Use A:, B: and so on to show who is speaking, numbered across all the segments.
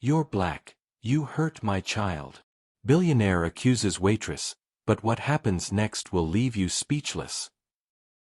A: "You're black. You hurt my child." Billionaire accuses waitress, but what happens next will leave you speechless.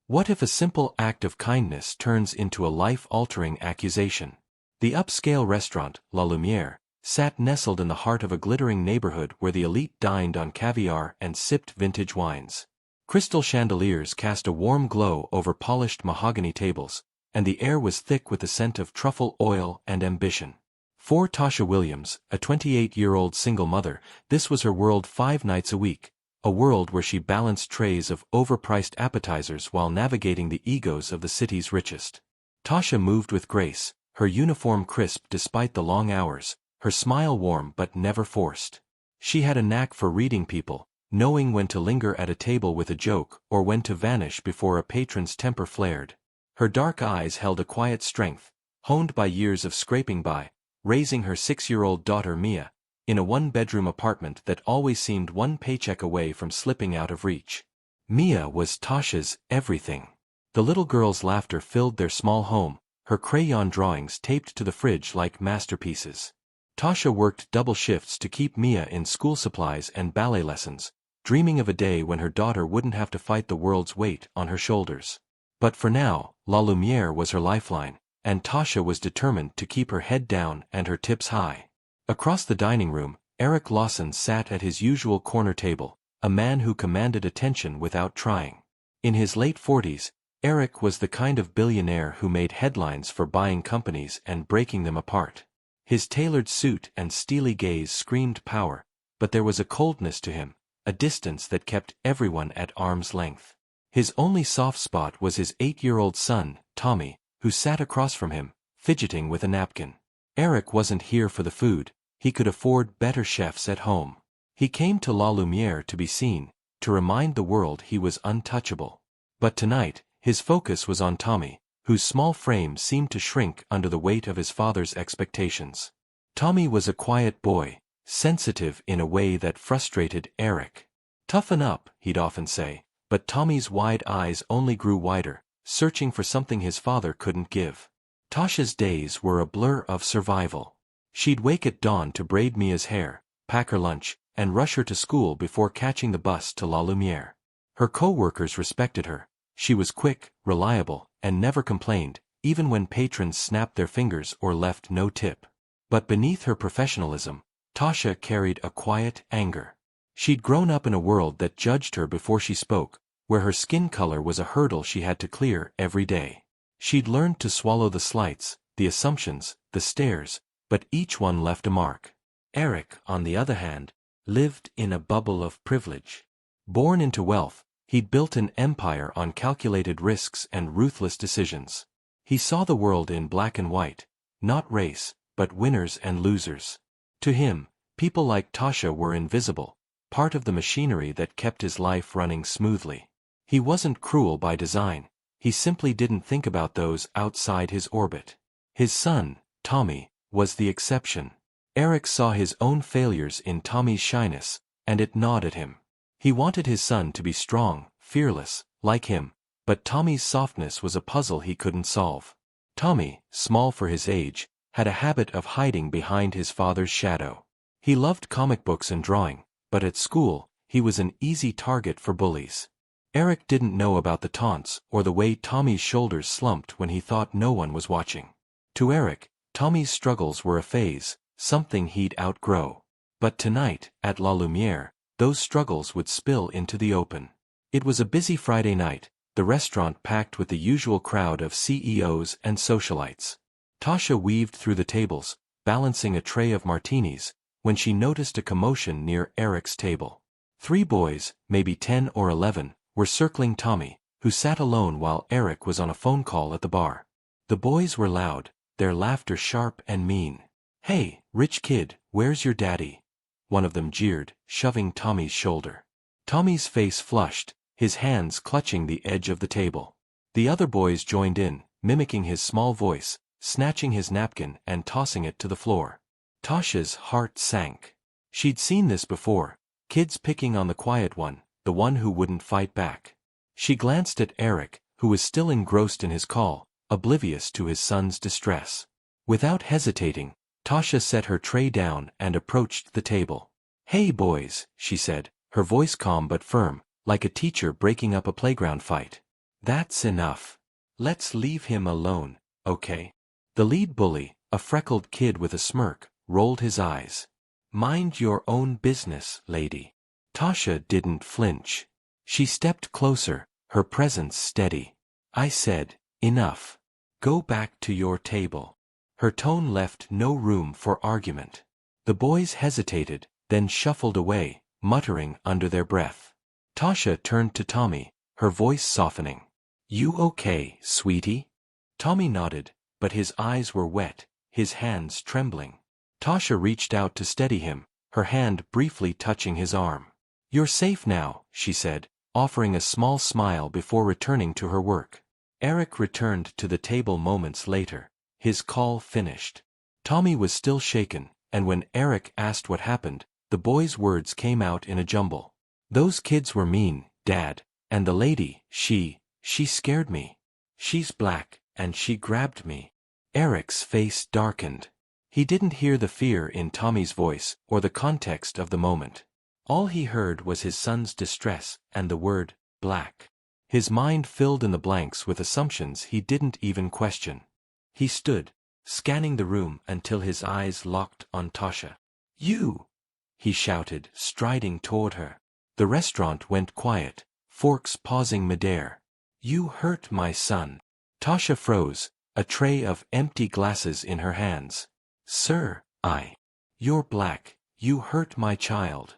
A: What if a simple act of kindness turns into a life-altering accusation? The upscale restaurant, La Lumiere, sat nestled in the heart of a glittering neighborhood where the elite dined on caviar and sipped vintage wines. Crystal chandeliers cast a warm glow over polished mahogany tables, and the air was thick with the scent of truffle oil and ambition. For Tasha Williams, a 28-year-old single mother, this was her world 5 nights a week, a world where she balanced trays of overpriced appetizers while navigating the egos of the city's richest. Tasha moved with grace, her uniform crisp despite the long hours, her smile warm but never forced. She had a knack for reading people, knowing when to linger at a table with a joke or when to vanish before a patron's temper flared. Her dark eyes held a quiet strength, honed by years of scraping by, raising her 6-year-old daughter Mia, in a one-bedroom apartment that always seemed one paycheck away from slipping out of reach. Mia was Tasha's everything. The little girl's laughter filled their small home, her crayon drawings taped to the fridge like masterpieces. Tasha worked double shifts to keep Mia in school supplies and ballet lessons, dreaming of a day when her daughter wouldn't have to fight the world's weight on her shoulders. But for now, La Lumiere was her lifeline, and Tasha was determined to keep her head down and her tips high. Across the dining room, Eric Lawson sat at his usual corner table, a man who commanded attention without trying. In his late 40s, Eric was the kind of billionaire who made headlines for buying companies and breaking them apart. His tailored suit and steely gaze screamed power, but there was a coldness to him, a distance that kept everyone at arm's length. His only soft spot was his 8-year-old son, Tommy, who sat across from him, fidgeting with a napkin. Eric wasn't here for the food, he could afford better chefs at home. He came to La Lumiere to be seen, to remind the world he was untouchable. But tonight, his focus was on Tommy, whose small frame seemed to shrink under the weight of his father's expectations. Tommy was a quiet boy, sensitive in a way that frustrated Eric. "Toughen up," he'd often say, but Tommy's wide eyes only grew wider, searching for something his father couldn't give. Tasha's days were a blur of survival. She'd wake at dawn to braid Mia's hair, pack her lunch, and rush her to school before catching the bus to La Lumiere. Her co-workers respected her. She was quick, reliable, and never complained, even when patrons snapped their fingers or left no tip. But beneath her professionalism, Tasha carried a quiet anger. She'd grown up in a world that judged her before she spoke, where her skin color was a hurdle she had to clear every day. She'd learned to swallow the slights, the assumptions, the stares, but each one left a mark. Eric, on the other hand, lived in a bubble of privilege. Born into wealth, he'd built an empire on calculated risks and ruthless decisions. He saw the world in black and white, not race, but winners and losers. To him, people like Tasha were invisible, part of the machinery that kept his life running smoothly. He wasn't cruel by design, he simply didn't think about those outside his orbit. His son, Tommy, was the exception. Eric saw his own failures in Tommy's shyness, and it gnawed at him. He wanted his son to be strong, fearless, like him, but Tommy's softness was a puzzle he couldn't solve. Tommy, small for his age, had a habit of hiding behind his father's shadow. He loved comic books and drawing, but at school, he was an easy target for bullies. Eric didn't know about the taunts or the way Tommy's shoulders slumped when he thought no one was watching. To Eric, Tommy's struggles were a phase, something he'd outgrow. But tonight, at La Lumiere, those struggles would spill into the open. It was a busy Friday night, the restaurant packed with the usual crowd of CEOs and socialites. Tasha weaved through the tables, balancing a tray of martinis, when she noticed a commotion near Eric's table. 3 boys, maybe 10 or 11, were circling Tommy, who sat alone while Eric was on a phone call at the bar. The boys were loud, their laughter sharp and mean. "Hey, rich kid, where's your daddy?" one of them jeered, shoving Tommy's shoulder. Tommy's face flushed, his hands clutching the edge of the table. The other boys joined in, mimicking his small voice, snatching his napkin and tossing it to the floor. Tasha's heart sank. She'd seen this before, kids picking on the quiet one, the one who wouldn't fight back. She glanced at Eric, who was still engrossed in his call, oblivious to his son's distress. Without hesitating, Tasha set her tray down and approached the table. "Hey boys," she said, her voice calm but firm, like a teacher breaking up a playground fight. "That's enough. Let's leave him alone, okay?" The lead bully, a freckled kid with a smirk, rolled his eyes. "Mind your own business, lady." Tasha didn't flinch. She stepped closer, her presence steady. "I said, enough. Go back to your table." Her tone left no room for argument. The boys hesitated, then shuffled away, muttering under their breath. Tasha turned to Tommy, her voice softening. "You okay, sweetie?" Tommy nodded, but his eyes were wet, his hands trembling. Tasha reached out to steady him, her hand briefly touching his arm. "You're safe now," she said, offering a small smile before returning to her work. Eric returned to the table moments later, his call finished. Tommy was still shaken, and when Eric asked what happened, the boy's words came out in a jumble. "Those kids were mean, Dad, and the lady, she scared me. She's black, and she grabbed me." Eric's face darkened. He didn't hear the fear in Tommy's voice or the context of the moment. All he heard was his son's distress and the word, black. His mind filled in the blanks with assumptions he didn't even question. He stood, scanning the room until his eyes locked on Tasha. "You!" he shouted, striding toward her. The restaurant went quiet, forks pausing midair. "You hurt my son." Tasha froze, a tray of empty glasses in her hands. "Sir, You're black, you hurt my child."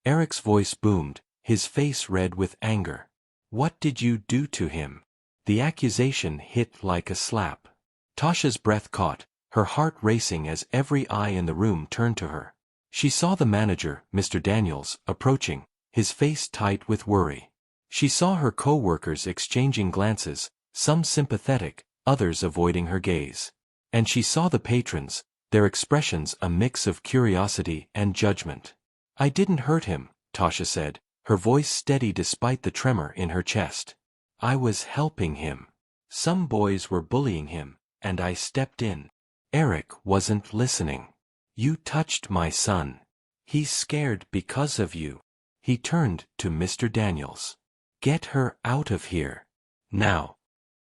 A: Eric's voice boomed, his face red with anger. "What did you do to him?" The accusation hit like a slap. Tasha's breath caught, her heart racing as every eye in the room turned to her. She saw the manager, Mr. Daniels, approaching, his face tight with worry. She saw her co-workers exchanging glances, some sympathetic, others avoiding her gaze. And she saw the patrons, their expressions a mix of curiosity and judgment. "I didn't hurt him," Tasha said, her voice steady despite the tremor in her chest. "I was helping him. Some boys were bullying him, and I stepped in." Eric wasn't listening. "You touched my son. He's scared because of you." He turned to Mr. Daniels. "Get her out of here. Now."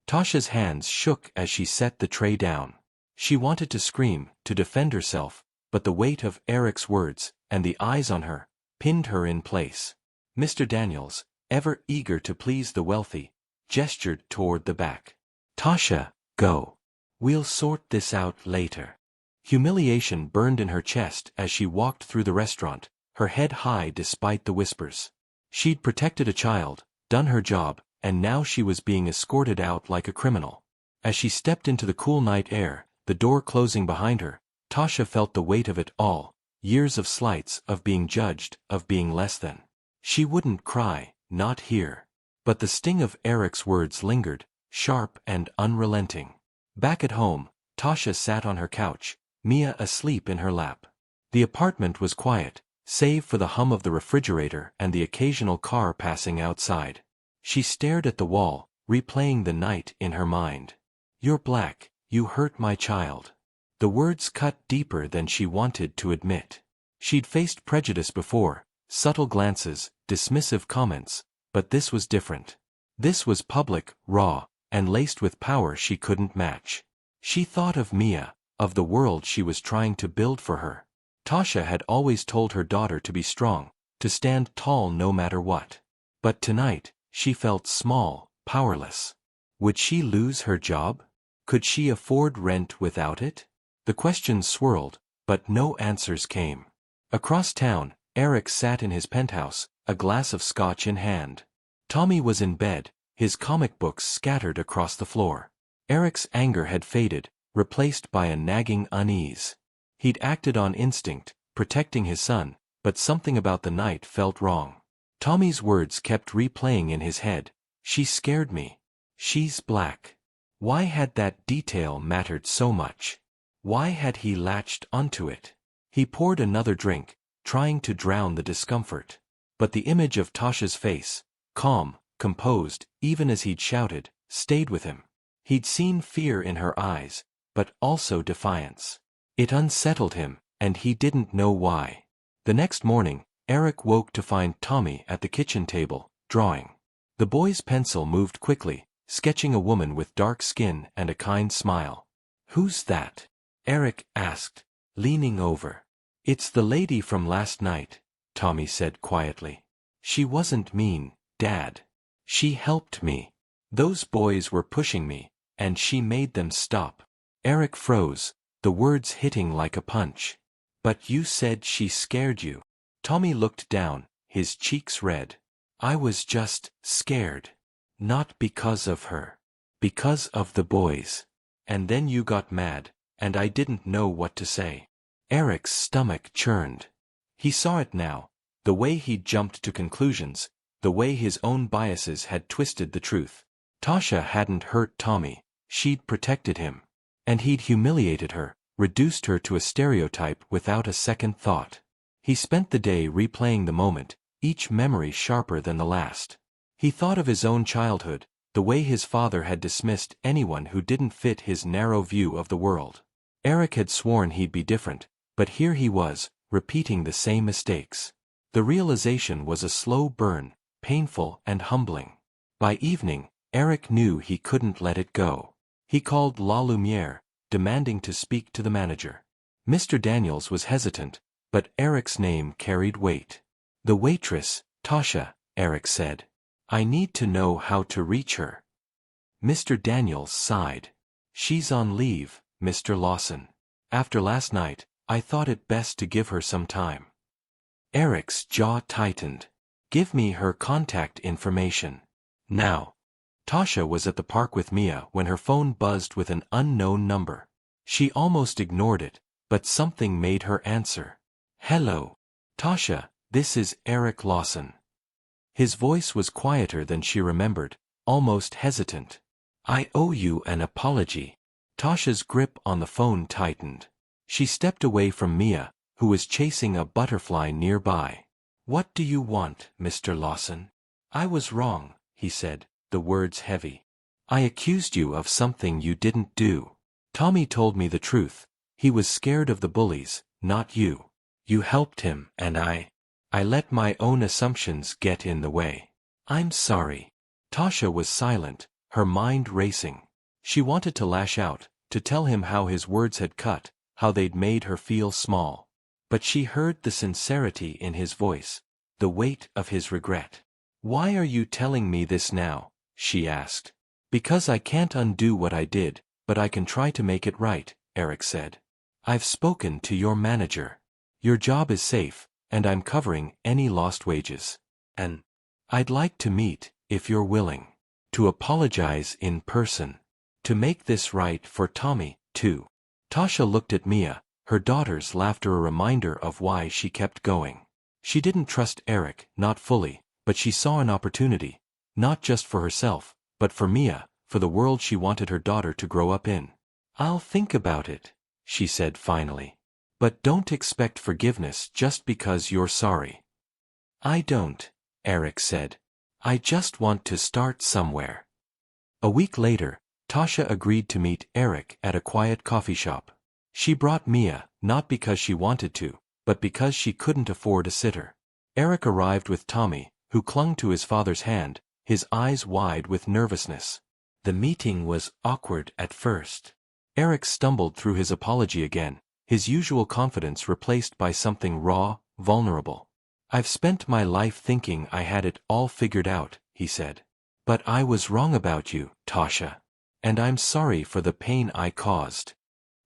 A: Tasha's hands shook as she set the tray down. She wanted to scream, to defend herself, but the weight of Eric's words, and the eyes on her, pinned her in place. Mr. Daniels, ever eager to please the wealthy, gestured toward the back. "Tasha, go. We'll sort this out later." Humiliation burned in her chest as she walked through the restaurant, her head high despite the whispers. She'd protected a child, done her job, and now she was being escorted out like a criminal. As she stepped into the cool night air, the door closing behind her, Tasha felt the weight of it all, years of slights, of being judged, of being less than. She wouldn't cry, not here. But the sting of Eric's words lingered, sharp and unrelenting. Back at home, Tasha sat on her couch, Mia asleep in her lap. The apartment was quiet, save for the hum of the refrigerator and the occasional car passing outside. She stared at the wall, replaying the night in her mind. "You're black, you hurt my child." The words cut deeper than she wanted to admit. She'd faced prejudice before, subtle glances, dismissive comments, but this was different. This was public, raw, and laced with power she couldn't match. She thought of Mia, of the world she was trying to build for her. Tasha had always told her daughter to be strong, to stand tall no matter what. But tonight, she felt small, powerless. Would she lose her job? Could she afford rent without it? The questions swirled, but no answers came. Across town, Eric sat in his penthouse, a glass of scotch in hand. Tommy was in bed, his comic books scattered across the floor. Eric's anger had faded, replaced by a nagging unease. He'd acted on instinct, protecting his son, but something about the night felt wrong. Tommy's words kept replaying in his head. "She scared me. She's black." Why had that detail mattered so much? Why had he latched onto it? He poured another drink, trying to drown the discomfort. But the image of Tasha's face, calm, composed, even as he'd shouted, stayed with him. He'd seen fear in her eyes, but also defiance. It unsettled him, and he didn't know why. The next morning, Eric woke to find Tommy at the kitchen table, drawing. The boy's pencil moved quickly, sketching a woman with dark skin and a kind smile. "Who's that?" Eric asked, leaning over. "It's the lady from last night," Tommy said quietly. "She wasn't mean, Dad. She helped me. Those boys were pushing me, and she made them stop." Eric froze, the words hitting like a punch. "But you said she scared you." Tommy looked down, his cheeks red. "I was just scared. Not because of her. Because of the boys. And then you got mad, and I didn't know what to say." Eric's stomach churned. He saw it now, the way he'd jumped to conclusions, the way his own biases had twisted the truth. Tasha hadn't hurt Tommy, she'd protected him. And he'd humiliated her, reduced her to a stereotype without a second thought. He spent the day replaying the moment, each memory sharper than the last. He thought of his own childhood, the way his father had dismissed anyone who didn't fit his narrow view of the world. Eric had sworn he'd be different, but here he was, repeating the same mistakes. The realization was a slow burn, painful and humbling. By evening, Eric knew he couldn't let it go. He called La Lumiere, demanding to speak to the manager. Mr. Daniels was hesitant, but Eric's name carried weight. "The waitress, Tasha," Eric said. "I need to know how to reach her." Mr. Daniels sighed. "She's on leave, Mr. Lawson. After last night, I thought it best to give her some time." Eric's jaw tightened. "Give me her contact information. Now." Tasha was at the park with Mia when her phone buzzed with an unknown number. She almost ignored it, but something made her answer. "Hello. Tasha, this is Eric Lawson." His voice was quieter than she remembered, almost hesitant. "I owe you an apology." Tasha's grip on the phone tightened. She stepped away from Mia, who was chasing a butterfly nearby. "What do you want, Mr. Lawson?" "I was wrong," he said, the words heavy. "I accused you of something you didn't do. Tommy told me the truth. He was scared of the bullies, not you. You helped him, and I let my own assumptions get in the way. I'm sorry." Tasha was silent, her mind racing. She wanted to lash out, to tell him how his words had cut, how they'd made her feel small. But she heard the sincerity in his voice, the weight of his regret. "Why are you telling me this now?" she asked. "Because I can't undo what I did, but I can try to make it right," Eric said. "I've spoken to your manager. Your job is safe, and I'm covering any lost wages. And I'd like to meet, if you're willing. To apologize in person. To make this right for Tommy, too." Tasha looked at Mia, her daughter's laughter a reminder of why she kept going. She didn't trust Eric, not fully, but she saw an opportunity, not just for herself, but for Mia, for the world she wanted her daughter to grow up in. "I'll think about it," she said finally. "But don't expect forgiveness just because you're sorry." "I don't," Eric said. "I just want to start somewhere." A week later, Tasha agreed to meet Eric at a quiet coffee shop. She brought Mia, not because she wanted to, but because she couldn't afford a sitter. Eric arrived with Tommy, who clung to his father's hand, his eyes wide with nervousness. The meeting was awkward at first. Eric stumbled through his apology again, his usual confidence replaced by something raw, vulnerable. "I've spent my life thinking I had it all figured out," he said. "But I was wrong about you, Tasha. And I'm sorry for the pain I caused."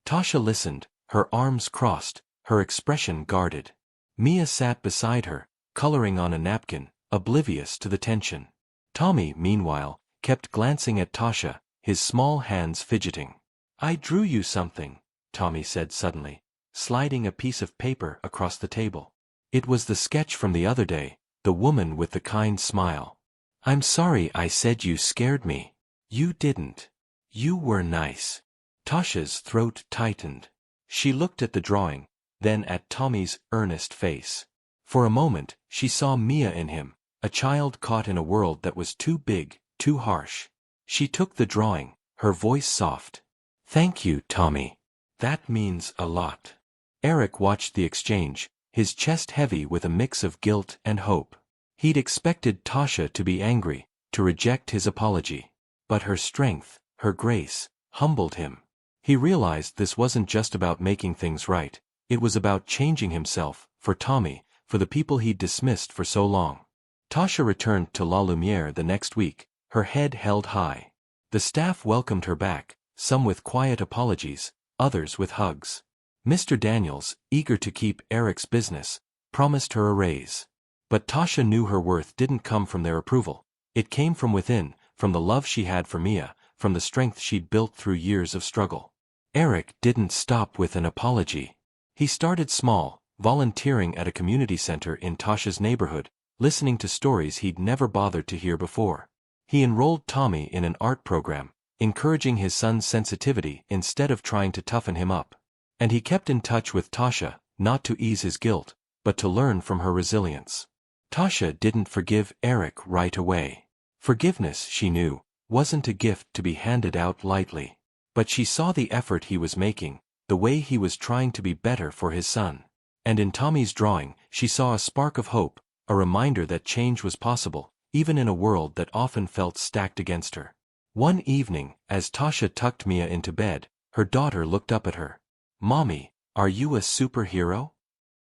A: Tasha listened, her arms crossed, her expression guarded. Mia sat beside her, coloring on a napkin, oblivious to the tension. Tommy, meanwhile, kept glancing at Tasha, his small hands fidgeting. "I drew you something," Tommy said suddenly, sliding a piece of paper across the table. It was the sketch from the other day, the woman with the kind smile. "I'm sorry I said you scared me." "You didn't. You were nice." Tasha's throat tightened. She looked at the drawing, then at Tommy's earnest face. For a moment, she saw Mia in him, a child caught in a world that was too big, too harsh. She took the drawing, her voice soft. "Thank you, Tommy. That means a lot. Eric watched the exchange, his chest heavy with a mix of guilt and hope. He'd expected Tasha to be angry, to reject his apology. But her strength, her grace, humbled him. He realized this wasn't just about making things right, it was about changing himself, for Tommy, for the people he'd dismissed for so long. Tasha returned to La Lumiere the next week, her head held high. The staff welcomed her back, some with quiet apologies, others with hugs. Mr. Daniels, eager to keep Eric's business, promised her a raise. But Tasha knew her worth didn't come from their approval. It came from within, from the love she had for Mia, from the strength she'd built through years of struggle. Eric didn't stop with an apology. He started small, volunteering at a community center in Tasha's neighborhood, listening to stories he'd never bothered to hear before. He enrolled Tommy in an art program, encouraging his son's sensitivity instead of trying to toughen him up. And he kept in touch with Tasha, not to ease his guilt, but to learn from her resilience. Tasha didn't forgive Eric right away. Forgiveness, she knew, wasn't a gift to be handed out lightly. But she saw the effort he was making, the way he was trying to be better for his son. And in Tommy's drawing, she saw a spark of hope, a reminder that change was possible, even in a world that often felt stacked against her. One evening, as Tasha tucked Mia into bed, her daughter looked up at her. "Mommy, are you a superhero?"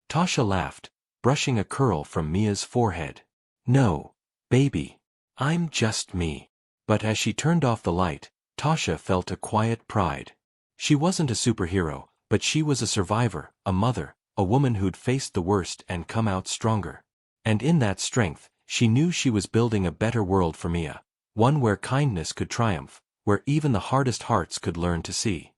A: Tasha laughed, brushing a curl from Mia's forehead. "No, baby. I'm just me." But as she turned off the light, Tasha felt a quiet pride. She wasn't a superhero, but she was a survivor, a mother, a woman who'd faced the worst and come out stronger. And in that strength, she knew she was building a better world for Mia, one where kindness could triumph, where even the hardest hearts could learn to see.